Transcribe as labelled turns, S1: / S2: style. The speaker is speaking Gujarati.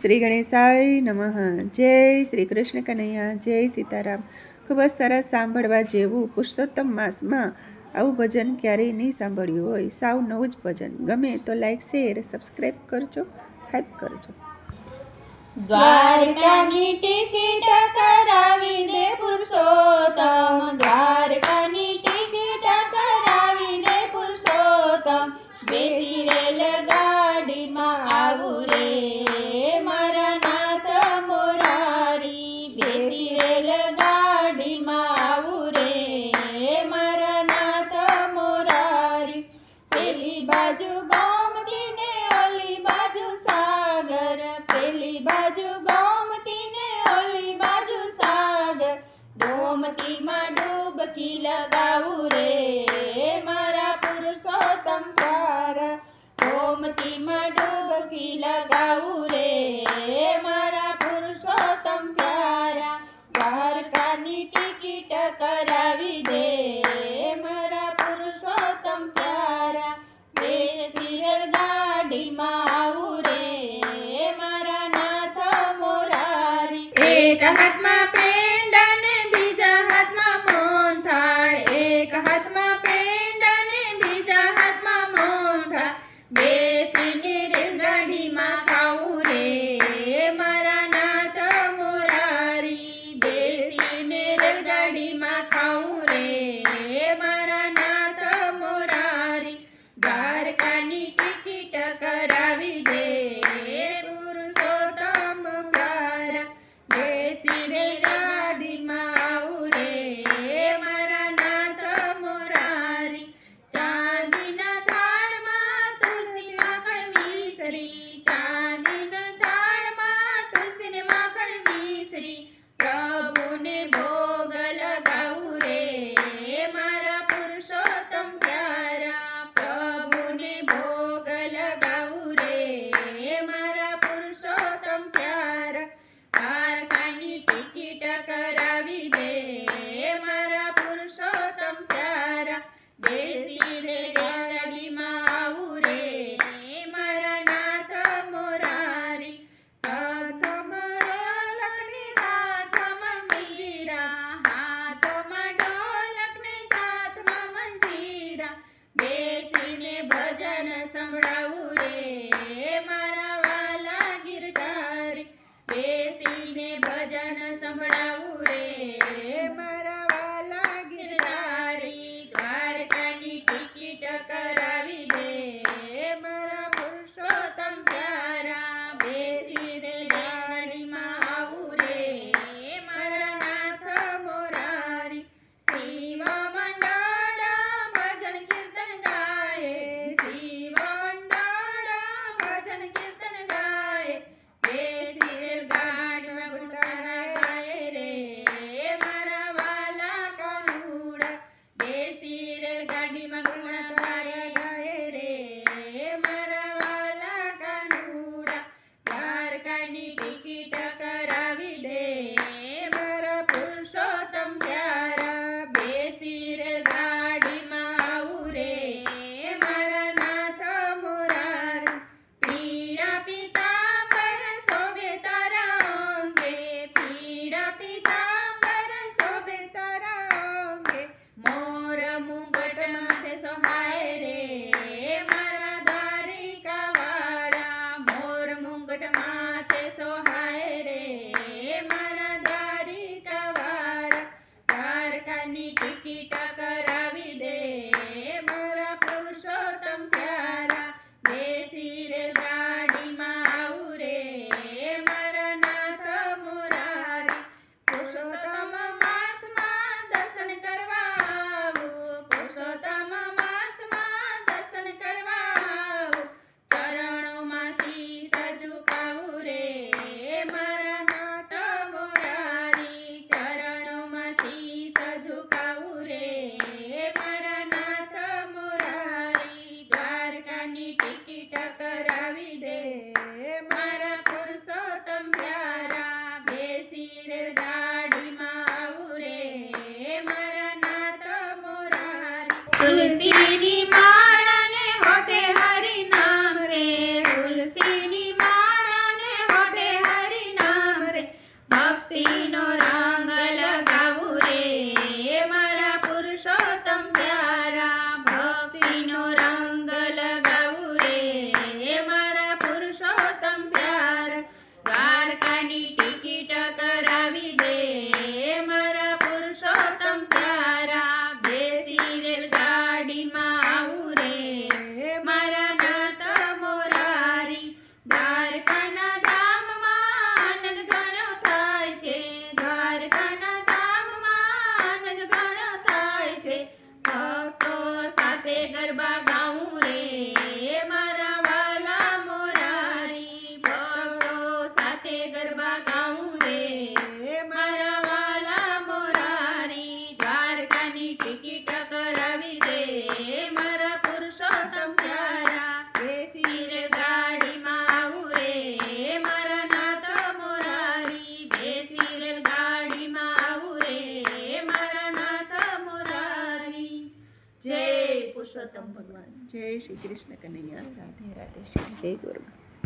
S1: શ્રી ગણેશાય નમઃ। જય શ્રી કૃષ્ણ કનૈયા, જય સીતારામ। ખૂબ જ સરસ સાંભળવા જેવું પુરુષોત્તમ માસમાં આવું ભજન ક્યારેય નહીં સાંભળ્યું હોય। સાવ નવું જ ભજન। ગમે તો લાઈક, શેર, સબસ્ક્રાઈબ કરજો, હાઈપ કરજો।
S2: દ્વારકાની ટિકિટ કરાવી દે પુરુષોત્તમ, દ્વારકાની ટિકિટ કરાવી દે પુરુષોત્તમ, બેસી રેલ ગાડીમાં આવું રે મારા નાથ મોરારી, બેસી રેલ ગાડીમાં આવું રે મારા નાથ મોરારી, પેલી બાજુ ગોમતી ને ઓલી બાજુ સાગર, પેલી બાજુ ગોમતી ને ઓલી બાજુ સાગર, ગોમતીમાં ડૂબકી લગાવું રે મારા પુરુષોત્તમ પ્યારા, ગોમતીમાં ડૂબકી લગાવું રે મારા પુરુષોત્તમ પ્યારા, દ્વારકાની ટિકિટ કરાવી દે મારા પુરુષોત્તમ પ્યારા, બેસી રેલ ગાડીમાં આવું રે મારા નાથ મોરારી, એક હાથમાં પેંડ ને બીજા હાથમાં મોહનથાળ, એક હાથમાં પેંડ ને બીજા હાથમાં મોહનથાળ, બેસીને રેલગાડીમાં ખાવું રે મારા નાથ મોરારી, બેસીને રેલગાડીમાં ખાવું રે મારા નાથ મોરારી, દ્વારકાની ટિકિટ કરાવી દે પુરુષોત્તમ પ્યારા, બેસી રેલગાડીમાં આવું રે મારા નાથ મોરારી, ચાંદીના થાળમાં તુલસી માખણ મિશ્રી, ચાંદીના થાળમાં તુલસી ને માખણ મિશ્રી, પ્રભુને ભોગ લગાવું રે મારા પુરુષોત્તમ પ્યારા, પ્રભુને ભોગ લગાવું રે મારા પુરુષોત્તમ પ્યારા, દ્વારકાની ટિકિટ કરાવી દે મારા પુરુષોત્તમ પ્યારા, બેસી રે ગાડીમાં આવું રે મારા નાથ મોરારી, હાથમાં ઢોલક ને સાથમાં મંજીરા, હાથમાં ઢોલક ને સાથમાં મંજીરા, બેસીને ભજન સંભળાવું રે મારા વાલા ગિરધારી, બેસીને ભજન સંભળાવું રે મારા વાલા ગિરધારી, દ્વારકાની સાથે ગરબા ગાઉં રે મારા વાલા મોરારી ભક્તો સાથે ગરબા ગાઉં રે મારા વાલા મોરારી દ્વારકાની ટિકિટ કરાવી દે મારા પુરુષોત્તમ પ્યારા બેસી રે ગાડીમાં આવું રે મારા નાથ મોરારી બેસી રે ગાડીમાં આવું રે મારા નાથ મોરારી જય પુરુષોત્તમ ભગવાન
S1: જય શ્રી કૃષ્ણ કનૈયા રાધે રાધે શ્યામ જય ગોરબા.